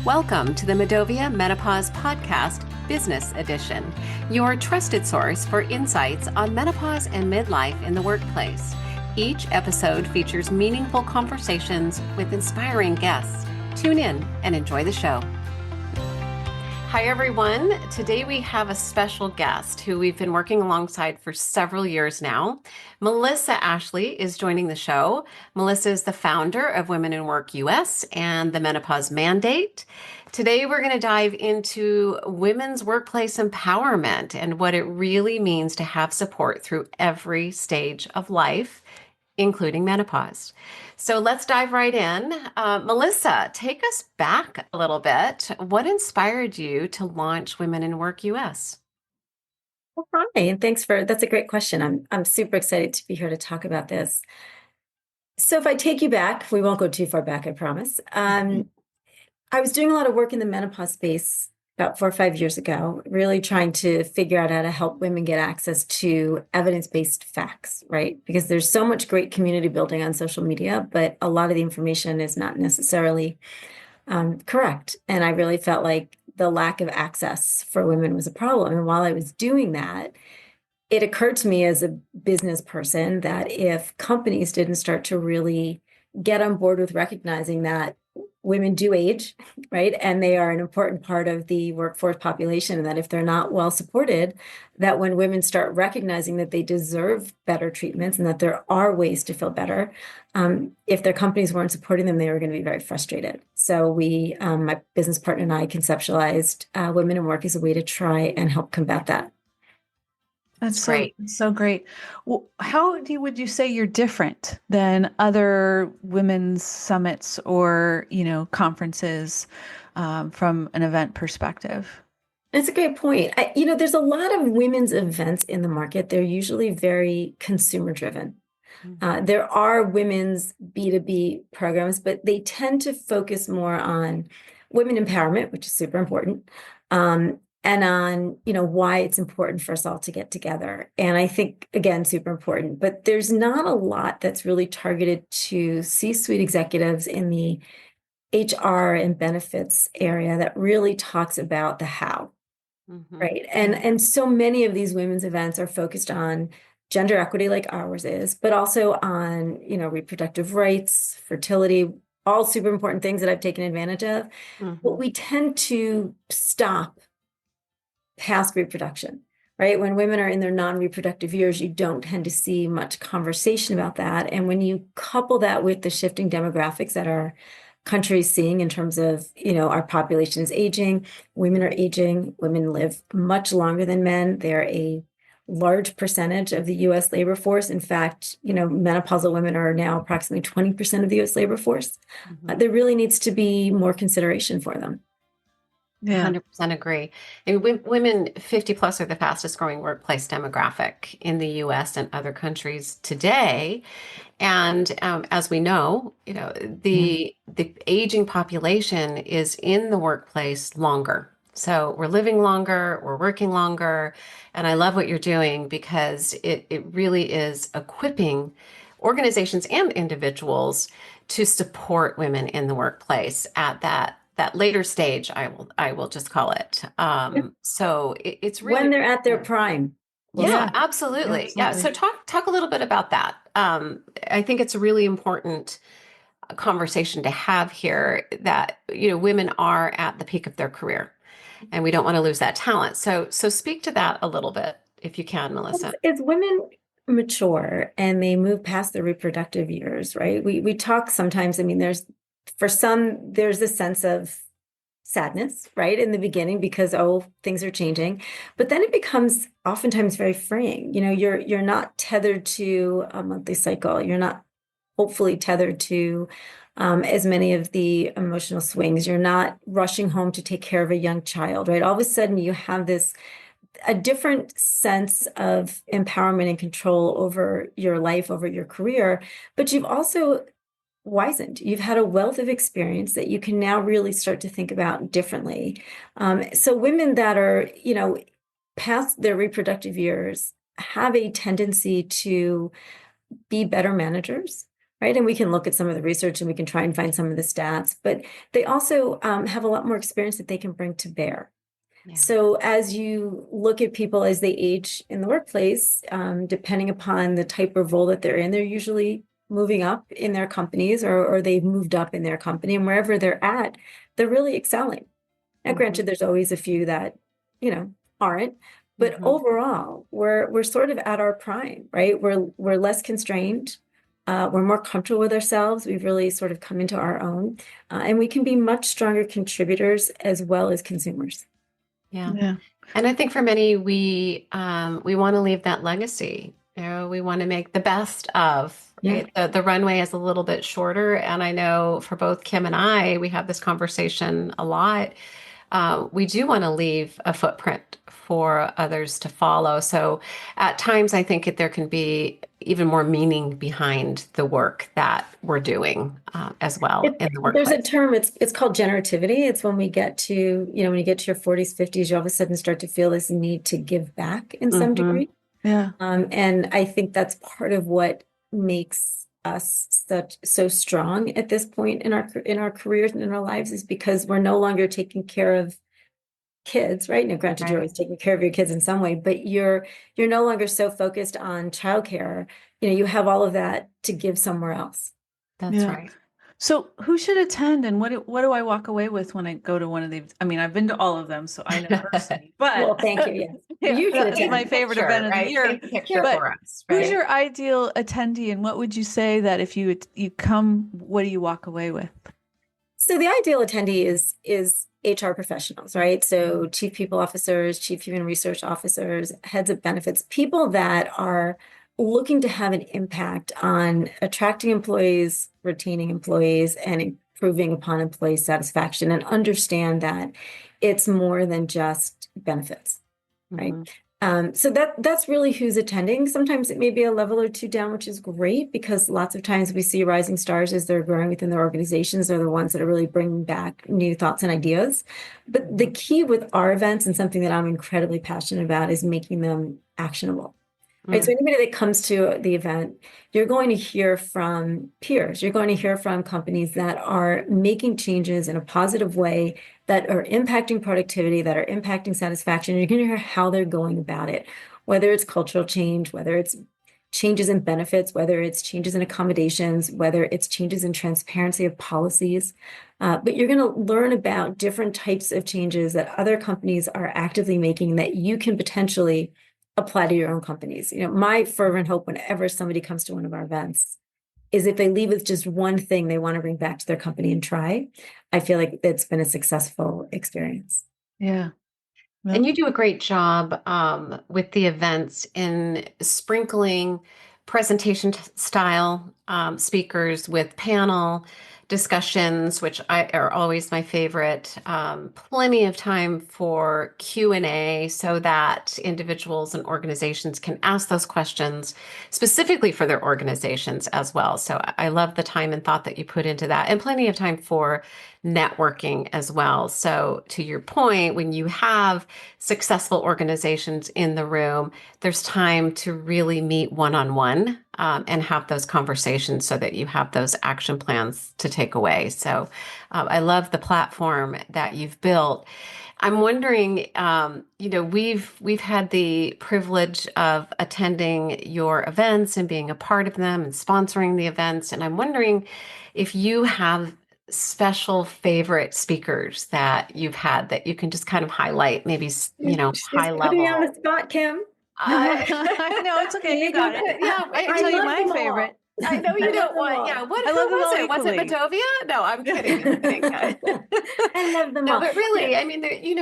Welcome to the Medovia Menopause Podcast, Business Edition, your trusted source for insights on menopause and midlife in the workplace. Each episode features meaningful conversations with inspiring guests. Tune in and enjoy the show. Hi, everyone. Today we have a special guest who we've been working alongside for several years now. Melissa Ashley is joining the show. Melissa is the founder of Women in Work US and the Menopause Mandate. Today we're going to dive into women's workplace empowerment and what it really means to have support through every stage of life, including menopause. So let's dive right in. Melissa, take us back a little bit. What inspired you to launch Women in Work US? Well, hi, and that's a great question. I'm super excited to be here to talk about this. So if I take you back, we won't go too far back, I promise. I was doing a lot of work in the menopause space about 4 or 5 years ago, really trying to figure out how to help women get access to evidence-based facts, right? Because there's so much great community building on social media, but a lot of the information is not necessarily correct. And I really felt like the lack of access for women was a problem. And while I was doing that, it occurred to me as a business person that if companies didn't start to really get on board with recognizing that women do age, right? And they are an important part of the workforce population, and that if they're not well supported, that when women start recognizing that they deserve better treatments and that there are ways to feel better, if their companies weren't supporting them, they were going to be very frustrated. So my business partner and I conceptualized Women in Work as a way to try and help combat that. That's great. So great. Well, would you say you're different than other women's summits or, conferences from an event perspective? That's a great point. There's a lot of women's events in the market. They're usually very consumer driven. There are women's B2B programs, but they tend to focus more on women empowerment, which is super important, and on, why it's important for us all to get together. And I think, again, super important, but there's not a lot that's really targeted to C-suite executives in the HR and benefits area that really talks about the how, right? And so many of these women's events are focused on gender equity like ours is, but also on, reproductive rights, fertility, all super important things that I've taken advantage of. But we tend to stop past reproduction, right? When women are in their non-reproductive years, you don't tend to see much conversation about that. And when you couple that with the shifting demographics that our country is seeing in terms of, our population is aging, women are aging, women live much longer than men. They're a large percentage of the US labor force. In fact, menopausal women are now approximately 20% of the US labor force. There really needs to be more consideration for them. Yeah. 100% agree. And women 50 plus are the fastest growing workplace demographic in the US and other countries today. And as we know, the aging population is in the workplace longer. So we're living longer, we're working longer. And I love what you're doing because it really is equipping organizations and individuals to support women in the workplace at that later stage, I will just call it. So it's really when they're at their prime. Yeah, absolutely. Yeah. So talk a little bit about that. I think it's a really important conversation to have here that, women are at the peak of their career and we don't want to lose that talent. So speak to that a little bit if you can, Melissa. As women mature and they move past their reproductive years, right? We talk sometimes, for some, there's a sense of sadness, right, in the beginning because, things are changing. But then it becomes oftentimes very freeing. You're not tethered to a monthly cycle. You're not hopefully tethered to as many of the emotional swings. You're not rushing home to take care of a young child, right? All of a sudden you have a different sense of empowerment and control over your life, over your career, but you've also wizened. You've had a wealth of experience that you can now really start to think about differently. So women that are, past their reproductive years have a tendency to be better managers, right? And we can look at some of the research and we can try and find some of the stats, but they also have a lot more experience that they can bring to bear. Yeah. So as you look at people as they age in the workplace, depending upon the type of role that they're in, they're usually moving up in their companies, or they've moved up in their company, and wherever they're at, they're really excelling. Now, granted, there's always a few that, aren't, but overall, we're sort of at our prime, right? We're less constrained. We're more comfortable with ourselves. We've really sort of come into our own, and we can be much stronger contributors as well as consumers. Yeah. Yeah. And I think for many, we want to leave that legacy. We want to make the best of, right? The runway is a little bit shorter. And I know for both Kim and I, we have this conversation a lot. We do want to leave a footprint for others to follow. So at times, I think there can be even more meaning behind the work that we're doing as well in the workplace. There's a term, it's called generativity. It's when we get to, when you get to your 40s, 50s, you all of a sudden start to feel this need to give back in some degree. Yeah. And I think that's part of what makes us so strong at this point in our careers and in our lives, is because we're no longer taking care of kids, right? Now, granted, you're always taking care of your kids in some way, but you're no longer so focused on childcare. You have all of that to give somewhere else. That's right. So who should attend, and what do I walk away with when I go to one of these? I mean, I've been to all of them, so I know personally, but well, thank you. Yes. You should that's attend. my favorite event of the year. Paint the picture for us, right? Who's your ideal attendee, and what would you say that if you come, what do you walk away with? So the ideal attendee is HR professionals, right? So chief people officers, chief human resource officers, heads of benefits, people that are looking to have an impact on attracting employees, retaining employees, and improving upon employee satisfaction, and understand that it's more than just benefits, right? So that's really who's attending. Sometimes it may be a level or two down, which is great, because lots of times we see rising stars as they're growing within their organizations. They're the ones that are really bringing back new thoughts and ideas. But the key with our events, and something that I'm incredibly passionate about, is making them actionable. Right. So anybody that comes to the event, you're going to hear from peers. You're going to hear from companies that are making changes in a positive way, that are impacting productivity, that are impacting satisfaction. You're going to hear how they're going about it, whether it's cultural change, whether it's changes in benefits, whether it's changes in accommodations, whether it's changes in transparency of policies. But you're going to learn about different types of changes that other companies are actively making that you can potentially apply to your own companies. My fervent hope whenever somebody comes to one of our events is if they leave with just one thing they want to bring back to their company and try, I feel like it's been a successful experience. Yeah. And you do a great job with the events in sprinkling presentation style speakers with panel discussions, which are always my favorite. Plenty of time for Q&A so that individuals and organizations can ask those questions specifically for their organizations as well. So I love the time and thought that you put into that, and plenty of time for networking as well. So to your point, when you have successful organizations in the room, there's time to really meet one-on-one and have those conversations so that you have those action plans to take away. So I love the platform that you've built. I'm wondering, we've had the privilege of attending your events and being a part of them and sponsoring the events. And I'm wondering if you have special favorite speakers that you've had that you can just kind of highlight, maybe, high level. Putting me on the spot, Kim. I know, it's okay. You got it. Yeah, I can tell you my favorite. I know you don't want. Yeah, I love them all was it? equally. Matovia? No, I'm kidding. I'm kidding. I love them all. No, but really, I mean,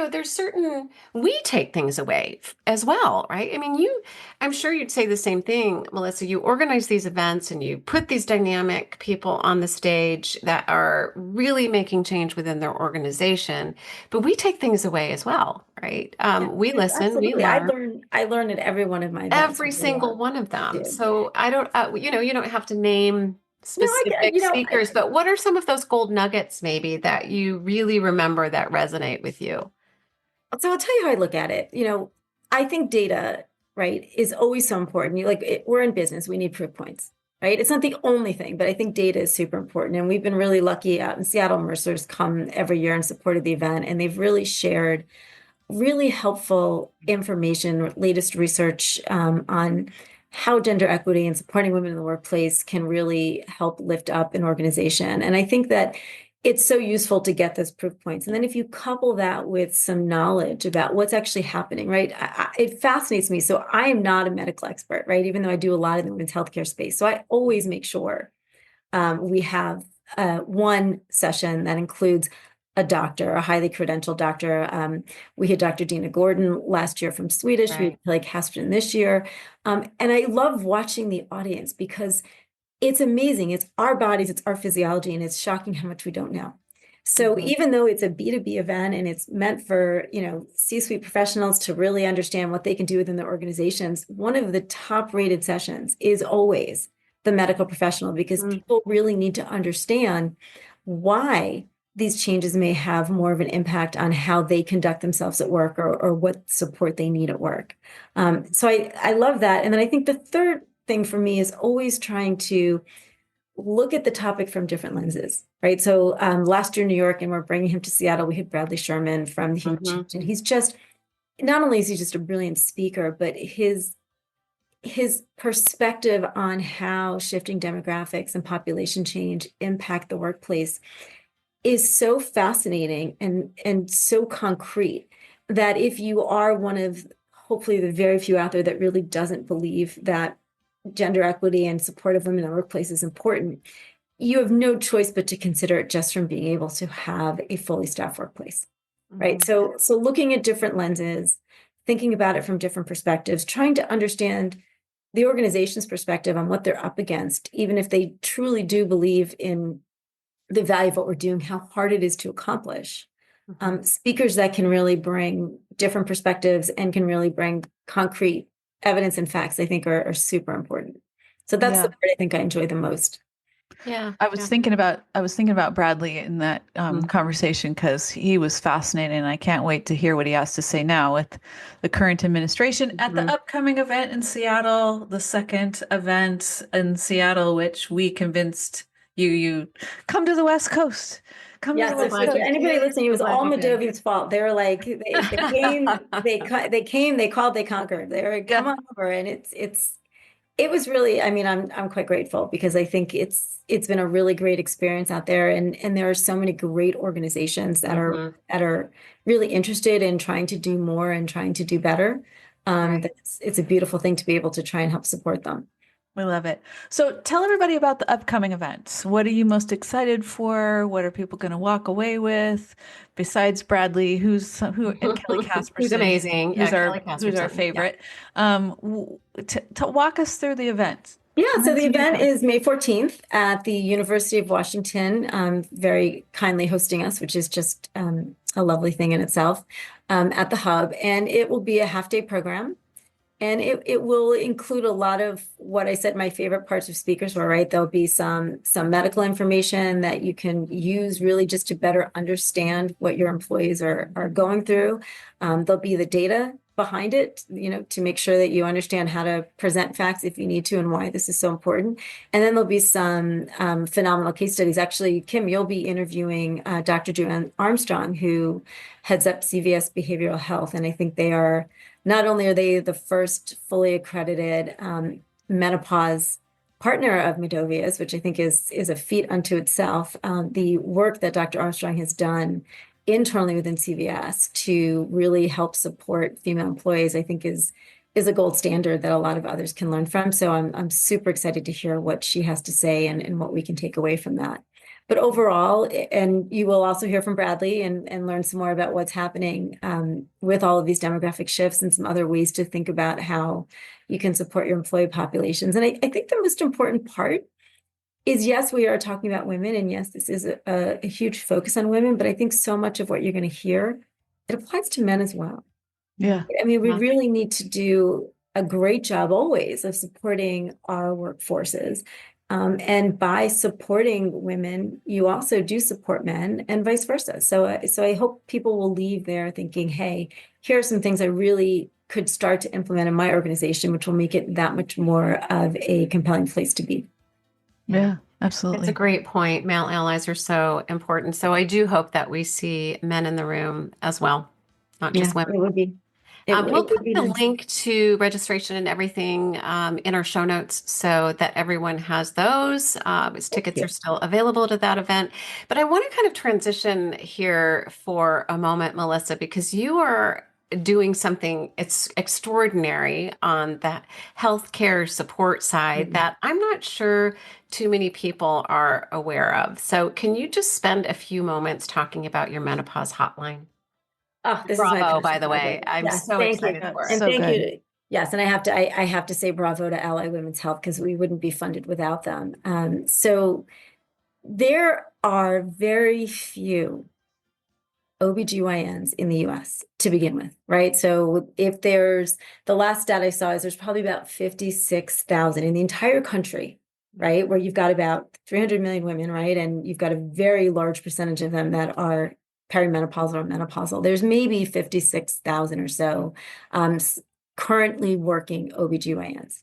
there's certain, we take things away as well, right? I mean, I'm sure you'd say the same thing, Melissa. You organize these events and you put these dynamic people on the stage that are really making change within their organization, but we take things away as well, right? We listen, Absolutely. we learn. I learn at every one of my events. Every single one of them. So I don't, you don't have to name specific speakers, but what are some of those gold nuggets maybe that you really remember that resonate with you? So I'll tell you how I look at it. I think data, right, is always so important. We're in business, we need proof points, right? It's not the only thing, but I think data is super important. And we've been really lucky out in Seattle. Mercer's come every year and supported the event, and they've really shared really helpful information, latest research on how gender equity and supporting women in the workplace can really help lift up an organization. And I think that it's so useful to get those proof points. And then if you couple that with some knowledge about what's actually happening, right? It fascinates me. So I am not a medical expert, right? Even though I do a lot in the women's healthcare space. So I always make sure we have one session that includes a doctor, a highly credentialed doctor. We had Dr. Dina Gordon last year from Swedish. We had Kelly Casterton this year. And I love watching the audience because it's amazing. It's our bodies, it's our physiology, and it's shocking how much we don't know. So even though it's a B2B event and it's meant for, C-suite professionals to really understand what they can do within their organizations, one of the top rated sessions is always the medical professional, because people really need to understand why these changes may have more of an impact on how they conduct themselves at work, or what support they need at work. So I love that. And then I think the third thing for me is always trying to look at the topic from different lenses, right? So last year in New York, and we're bringing him to Seattle, we had Bradley Sherman from the Human Change, and he's just, not only is he just a brilliant speaker, but his perspective on how shifting demographics and population change impact the workplace is so fascinating and so concrete that if you are one of hopefully the very few out there that really doesn't believe that gender equity and support of women in the workplace is important, you have no choice but to consider it just from being able to have a fully staffed workplace, right? So looking at different lenses, thinking about it from different perspectives, trying to understand the organization's perspective on what they're up against, even if they truly do believe in the value of what we're doing, how hard it is to accomplish. Speakers that can really bring different perspectives and can really bring concrete evidence and facts, I think are super important. So that's the part I think I enjoy the most. Yeah. I was thinking about Bradley in that conversation, because he was fascinating, and I can't wait to hear what he has to say now with the current administration at the upcoming event in Seattle, the second event in Seattle, which we convinced you come to the West Coast. Come to the West Coast. Anybody listening, it was all Medovia's fault. They were like, they came, they called, they conquered. They were come on over, and it was really, I mean, I'm quite grateful, because I think it's been a really great experience out there, and there are so many great organizations that are really interested in trying to do more and trying to do better. It's a beautiful thing to be able to try and help support them. We love it. So tell everybody about the upcoming events. What are you most excited for? What are people going to walk away with? Besides Bradley, who and Kelly Casperson, who's amazing, who's our favorite. To walk us through the event. Yeah, so the event is May 14th at the University of Washington, very kindly hosting us, which is just a lovely thing in itself, at the Hub. And it will be a half-day program. And it will include a lot of what I said my favorite parts of speakers were, right? There'll be some medical information that you can use really just to better understand what your employees are going through. There'll be the data behind it, to make sure that you understand how to present facts if you need to, and why this is so important. And then there'll be some phenomenal case studies. Actually, Kim, you'll be interviewing Dr. Joanne Armstrong, who heads up CVS Behavioral Health. And I think not only are they the first fully accredited menopause partner of Medovia's, which I think is a feat unto itself, the work that Dr. Armstrong has done internally within CVS to really help support female employees, I think is a gold standard that a lot of others can learn from. So I'm super excited to hear what she has to say and what we can take away from that. But overall, and you will also hear from Bradley and learn some more about what's happening with all of these demographic shifts and some other ways to think about how you can support your employee populations. And I think the most important part is, yes, we are talking about women, and yes, this is a huge focus on women, but I think so much of what you're going to hear, it applies to men as well. Yeah. I mean, we really need to do a great job always of supporting our workforces. And by supporting women, you also do support men, and vice versa. So I hope people will leave there thinking, hey, here are some things I really could start to implement in my organization, which will make it that much more of a compelling place to be. Yeah, It's a absolutely. great point. Male allies are so important. So I do hope that we see men in the room as well, not Yeah, just women. it would be. It, We'll it would put be the nice. link to registration and everything in our show notes so that everyone has those. As Thank tickets are you. still available to that event. But I want to kind of transition here for a moment, Melissa, because you are doing something it's extraordinary on that healthcare support side Mhm. that I'm not sure too many people are aware of. So can you just spend a few moments talking about your menopause hotline? Oh, this is my Bravo, by passion the way. project. I'm Yes, so thank you. excited That's for it. And so thank you. good. Yes, and I have to say bravo to Ally Women's Health because we wouldn't be funded without them. So there are very few OBGYNs in the US to begin with, right? So if there's the last stat I saw is there's probably about 56,000 in the entire country, right? Where you've got about 300 million women, right? And you've got a very large percentage of them that are perimenopausal or menopausal. There's maybe 56,000 or so currently working OBGYNs,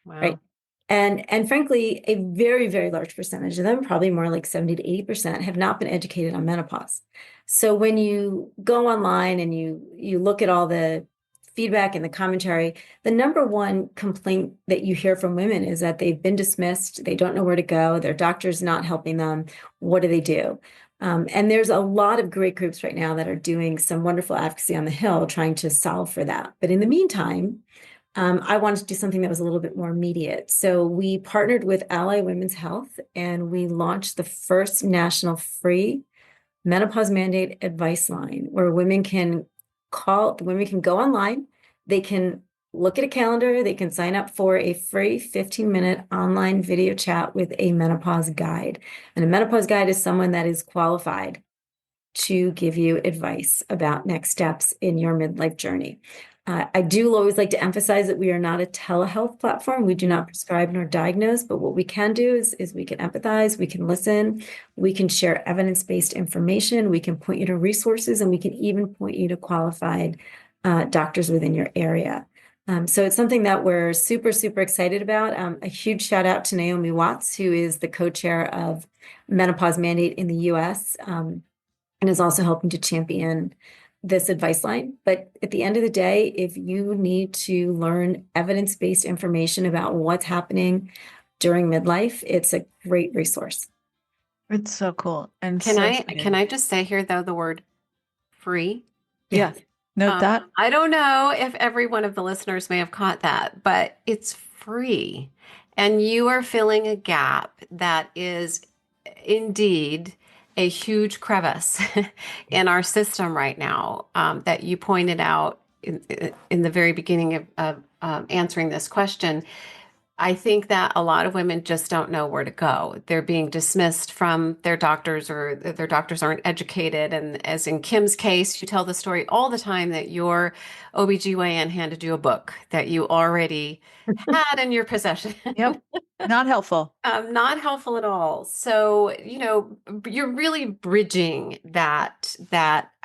right? Wow. And frankly, a very, very large percentage of them, probably more like 70 to 80%, have not been educated on menopause. So when you go online and you look at all the feedback and the commentary, the number one complaint that you hear from women is that they've been dismissed, they don't know where to go, their doctor's not helping them. What do they do? And there's a lot of great groups right now that are doing some wonderful advocacy on the Hill trying to solve for that. But in the meantime, I wanted to do something that was a little bit more immediate. So we partnered with Ally Women's Health and we launched the first national free menopause mandate advice line where women can go online, they can look at a calendar, they can sign up for a free 15-minute online video chat with a menopause guide. And a menopause guide is someone that is qualified to give you advice about next steps in your midlife journey. I do always like to emphasize that we are not a telehealth platform. We do not prescribe nor diagnose, but what we can do is we can empathize, we can listen, we can share evidence-based information, we can point you to resources, and we can even point you to qualified doctors within your area. So it's something that we're super, super excited about. A huge shout out to Naomi Watts, who is the co-chair of Menopause Mandate in the US. And is also helping to champion this advice line. But at the end of the day, if you need to learn evidence-based information about what's happening during midlife, it's a great resource. It's so cool and Can so I needed. just say here though the word free? Yeah. Yes. Note that. I don't know if every one of the listeners may have caught that, but it's free. And you are filling a gap that is indeed a huge crevice in our system right now that you pointed out in the very beginning of answering this question. I think that a lot of women just don't know where to go. They're being dismissed from their doctors or their doctors aren't educated. And as in Kim's case, you tell the story all the time that your OBGYN handed you a book that you already had in your possession. Yep. Not helpful. Not helpful at all. So, you're really bridging that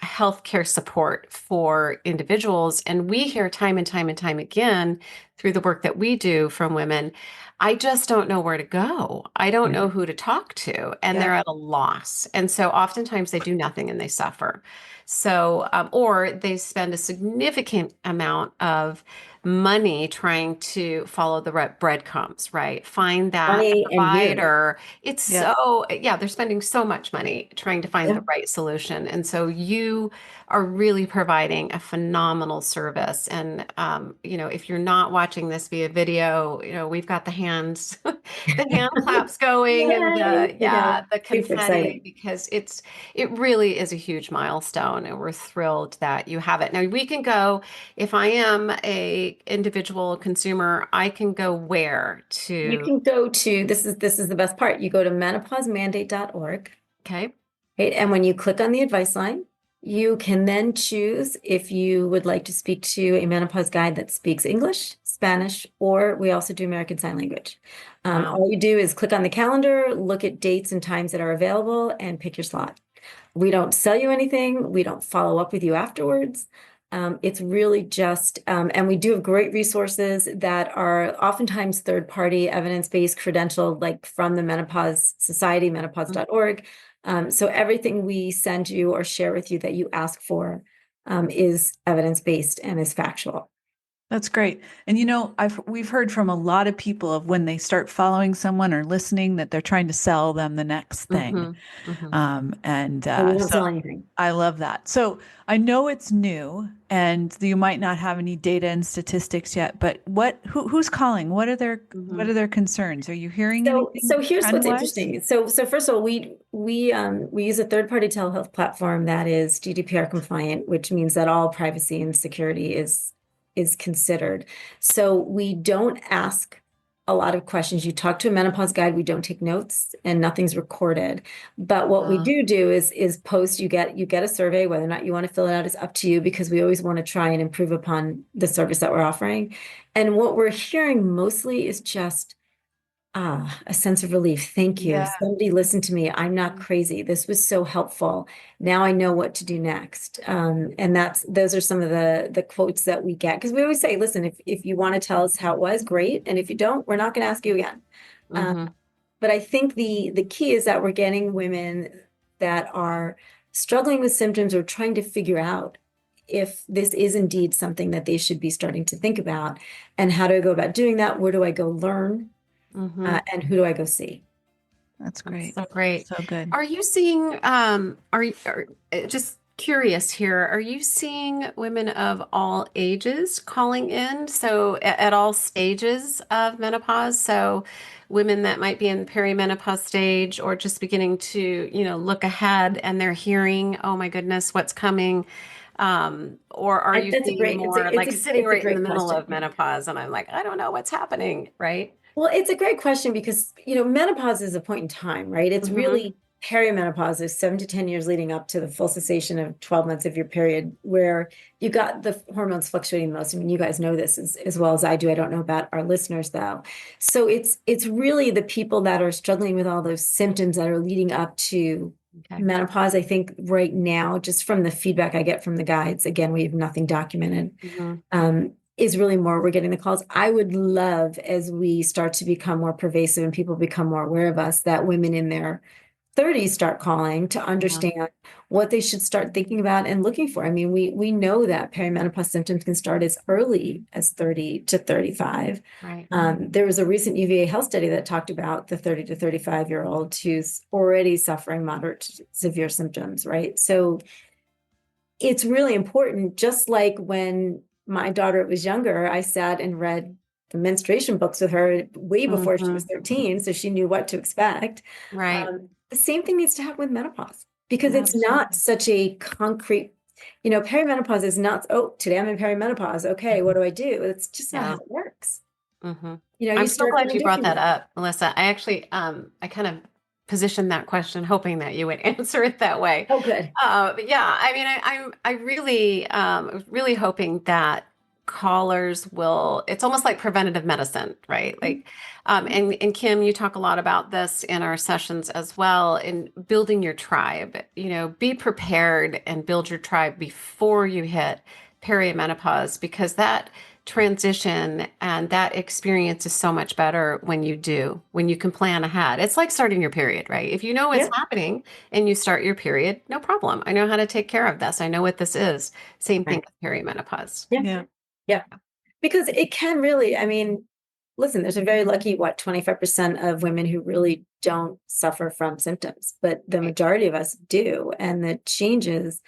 healthcare support for individuals. And we hear time and time and time again through the work that we do from women, I just don't know where to go. I don't know who to talk to, and Yeah. they're at a loss. And so oftentimes they do nothing and they suffer. So, or they spend a significant amount of money trying to follow the breadcrumbs, right? Find that Money and years. provider. It's Yeah. so, yeah, they're spending so much money trying to find Yeah. the right solution. And so you are really providing a phenomenal service. And, if you're not watching this via video, we've got the hands, the hand claps going and Yay. I know. the Super confetti exciting. because it really is a huge milestone and we're thrilled that you have it. Now we can go if I am a individual consumer, I can go where You to, can go to this is the best part. You go to menopausemandate.org. okay? Right? And when you click on the advice line, you can then choose if you would like to speak to a menopause guide that speaks English, Spanish, or we also do American Sign Language. Wow. All you do is click on the calendar, look at dates and times that are available, and pick your slot. We don't sell you anything. We don't follow up with you afterwards. It's really just, and we do have great resources that are oftentimes third-party evidence-based credentialed, like from the Menopause Society, menopause.org. So everything we send you or share with you that you ask for is evidence-based and is factual. That's great. And we've heard from a lot of people of when they start following someone or listening that they're trying to sell them the next thing. And So we don't so sell anything. I love that. So I know it's new and you might not have any data and statistics yet, but who's calling? What are their concerns? Are you hearing anything So here's what's trend-wise? interesting. So first of all, we use a third-party telehealth platform that is GDPR compliant, which means that all privacy and security is considered. So we don't ask a lot of questions. You talk to a menopause guide, we don't take notes and nothing's recorded. But what we do is post, you get a survey, whether or not you want to fill it out is up to you, because we always want to try and improve upon the service that we're offering. And what we're hearing mostly is just a sense of relief. Thank you. Yeah. Somebody listened to me. I'm not crazy. This was so helpful. Now I know what to do next. And those are some of the quotes that we get. Because we always say, listen, if you want to tell us how it was, great. And if you don't, we're not going to ask you again. But I think the key is that we're getting women that are struggling with symptoms or trying to figure out if this is indeed something that they should be starting to think about. And how do I go about doing that? Where do I go learn? And who do I go see? That's great. So great. So good. Are you seeing, just curious here, are you seeing women of all ages calling in? So at all stages of menopause? So women that might be in perimenopause stage or just beginning to, look ahead and they're hearing, oh my goodness, what's coming? Or are you seeing more like sitting right in the middle of menopause and I'm like, I don't know what's happening, right? Well, it's a great question because, menopause is a point in time, right? It's really perimenopause is 7 to 10 years leading up to the full cessation of 12 months of your period, where you got the hormones fluctuating the most. I mean, you guys know this as well as I do. I don't know about our listeners though. So it's really the people that are struggling with all those symptoms that are leading up to menopause. I think right now, just from the feedback I get from the guides, again, we have nothing documented. Is really more we're getting the calls. I would love, as we start to become more pervasive and people become more aware of us, that women in their 30s start calling to understand what they should start thinking about and looking for. I mean, we know that perimenopause symptoms can start as early as 30 to 35. Right. There was a recent UVA health study that talked about the 30 to 35-year-old who's already suffering moderate to severe symptoms, right? So it's really important, just like when my daughter was younger, I sat and read the menstruation books with her way before she was 13, so she knew what to expect. Right. The same thing needs to happen with menopause, because it's not such a concrete, perimenopause is not, oh, today I'm in perimenopause. Okay, what do I do? It's just not how it works. I'm You so start glad you brought that differently. up, Melissa. I actually, I kind of positioned that question hoping that you would answer it that way. Oh, good. But yeah, I mean, I really, was really hoping that callers will, it's almost like preventative medicine, right? Like, and Kim, you talk a lot about this in our sessions as well, in building your tribe. Be prepared and build your tribe before you hit perimenopause, because that transition and that experience is so much better when you can plan ahead. It's like starting your period, right? If you know what's happening and you start your period, no problem. I know how to take care of this. I know what this is. Same thing with perimenopause. Yeah. Because it can really, I mean, listen, there's a very lucky, 25% of women who really don't suffer from symptoms, but the majority of us do. And the changes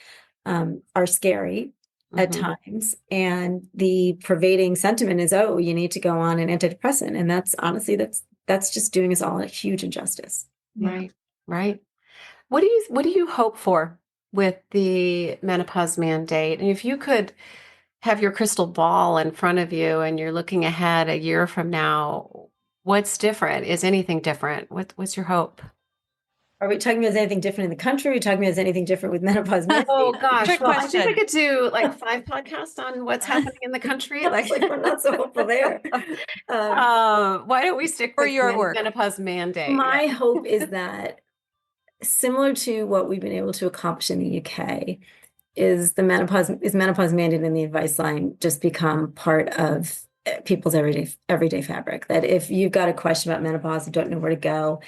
are scary at times. And the pervading sentiment is, oh, you need to go on an antidepressant. And that's honestly, that's just doing us all a huge injustice. Right. Right. What do you hope for with the menopause mandate? And if you could have your crystal ball in front of you and you're looking ahead a year from now, what's different? Is anything different? What's your hope? Are we talking about anything different in the country? Are we talking about anything different with menopause mandate? Oh gosh, Trick well, I think we question. could do like 5 podcasts on what's happening in the country. Like we're not so hopeful there. Why don't we stick For with your work. menopause mandate? My hope is that, similar to what we've been able to accomplish in the UK, is menopause mandate and the advice line just become part of people's everyday fabric. That if you've got a question about menopause and don't know where to go,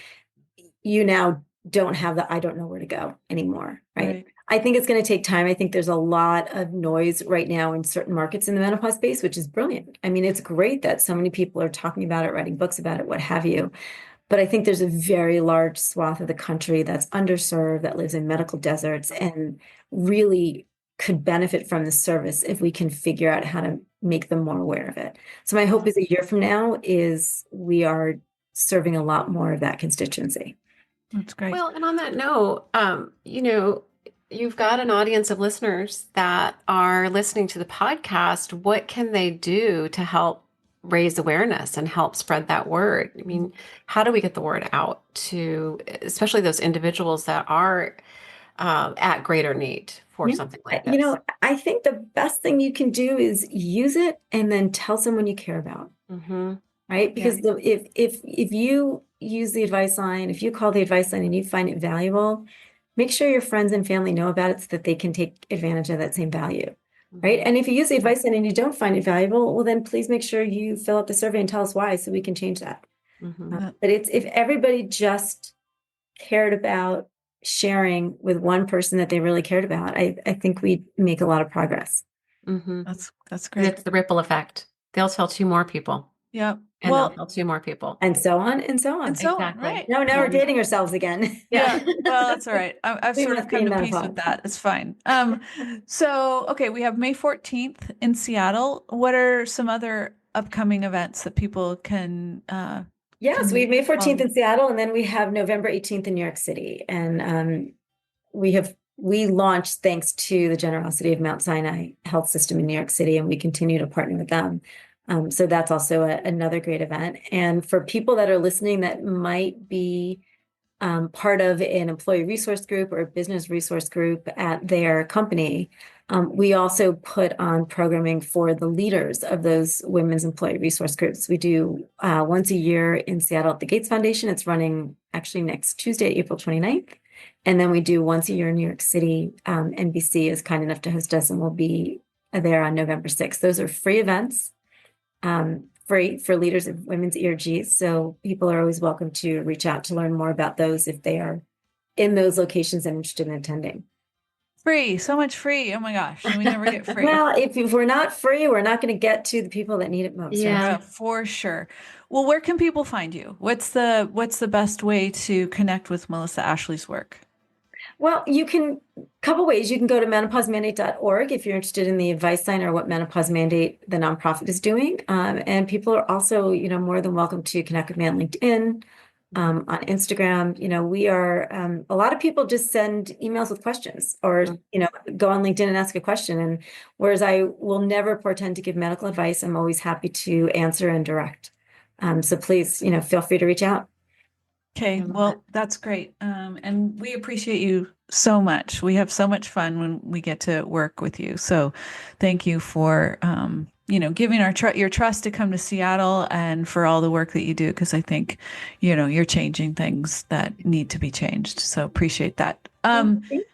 you now don't have the I don't know where to go anymore, right? I think it's going to take time. I think there's a lot of noise right now in certain markets in the menopause space, which is brilliant. I mean, it's great that so many people are talking about it, writing books about it, what have you. But I think there's a very large swath of the country that's underserved, that lives in medical deserts, and really could benefit from the service if we can figure out how to make them more aware of it. So my hope is a year from now is we are serving a lot more of that constituency. That's great. Well, and on that note, you've got an audience of listeners that are listening to the podcast. What can they do to help raise awareness and help spread that word? I mean, how do we get the word out to, especially those individuals that are at greater need for something like this? I think the best thing you can do is use it and then tell someone you care about. Right? Because if you use the advice line, if you call the advice line and you find it valuable, make sure your friends and family know about it so that they can take advantage of that same value. Right? And if you use the advice line and you don't find it valuable, well, then please make sure you fill out the survey and tell us why so we can change that. But it's if everybody just cared about sharing with one person that they really cared about, I think we'd make a lot of progress. That's great. It's the ripple effect. They'll tell two more people. Yeah. And they'll tell two more people. And so on and so on. And so on, Exactly. right. Now we're dating ourselves again. Yeah. Well, that's all right. I've We sort of must be come to in peace with menopause. that. It's fine. So, okay, we have May 14th in Seattle. What are some other upcoming events that people can Yes, we have May 14th in Seattle, and then we have November 18th in New York City. And we launched thanks to the generosity of Mount Sinai Health System in New York City, and we continue to partner with them. So that's also another great event. And for people that are listening that might be part of an employee resource group or a business resource group at their company, we also put on programming for the leaders of those women's employee resource groups. We do once a year in Seattle at the Gates Foundation. It's running actually next Tuesday, April 29th. And then we do once a year in New York City. NBC is kind enough to host us, and we'll be there on November 6th. Those are free events, free for leaders of women's ERGs. So people are always welcome to reach out to learn more about those if they are in those locations and interested in attending. Free, so much free. Oh my gosh, we never get free. Well, if we're not free, we're not going to get to the people that need it most. Yeah, right? For sure. Well, where can people find you? What's the best way to connect with Melissa Ashley's work? Well, you can, couple ways. You can go to menopausemandate.org if you're interested in the advice line or what Menopause Mandate, the nonprofit, is doing. And people are also, more than welcome to connect with me on LinkedIn, on Instagram. We are, a lot of people just send emails with questions or, go on LinkedIn and ask a question. And whereas I will never pretend to give medical advice, I'm always happy to answer and direct. So please, feel free to reach out. Okay, well, that's great. And we appreciate you so much. We have so much fun when we get to work with you. So thank you for, giving your trust to come to Seattle and for all the work that you do, because I think, you're changing things that need to be changed. So appreciate that. Thank you.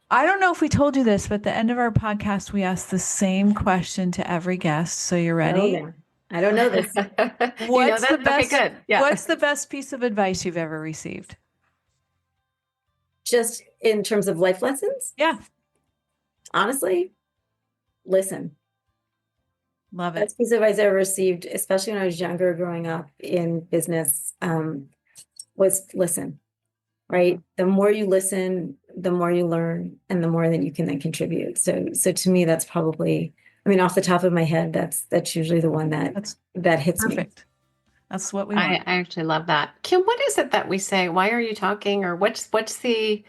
I don't know if we told you this, but at the end of our podcast, we ask the same question to every guest. So you're ready? Oh, I don't know this. What's the best? Okay, good. Yeah. What's the best piece of advice you've ever received? Just in terms of life lessons? Yeah. Honestly, listen. Love it. Best piece of advice I ever received, especially when I was younger, growing up in business, was listen, right? The more you listen, the more you learn, and the more that you can then contribute. So to me, that's probably, off the top of my head, that's usually the one that hits Perfect. me. That's what we want. I actually love that. Kim, what is it that we say? Why are you talking? Or what's the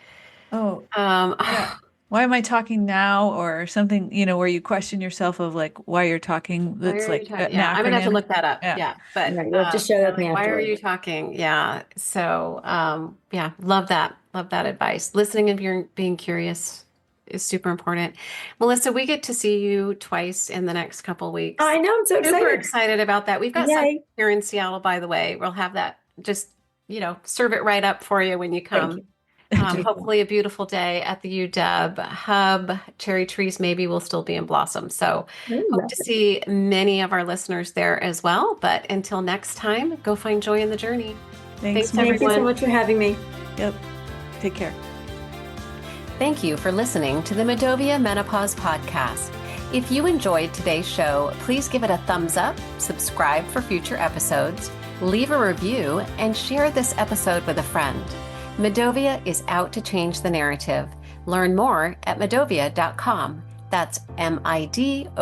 yeah. Why am I talking now? Or something, where you question yourself of like why you're talking. That's like an I'm gonna have to acronym. look that up. Yeah. But Right, you'll have to share that with me why are afterwards. you talking? Yeah. So love that. Love that advice. Listening and being curious is super important. Melissa, we get to see you twice in the next couple of weeks. I know, I'm so Super excited. excited about that. We've got something here in Seattle, by the way. We'll have that, just, serve it right up for you when you come. Hopefully a beautiful day at the UW Hub. Cherry trees maybe will still be in blossom. So hope to see many of our listeners there as well. But until next time, go find joy in the journey. Thanks Thank everyone. you so much for having me. Yep. Take care. Thank you for listening to the Medovia Menopause Podcast. If you enjoyed today's show, please give it a thumbs up, subscribe for future episodes, leave a review, and share this episode with a friend. Medovia is out to change the narrative. Learn more at medovia.com. That's MIDOVIA.com.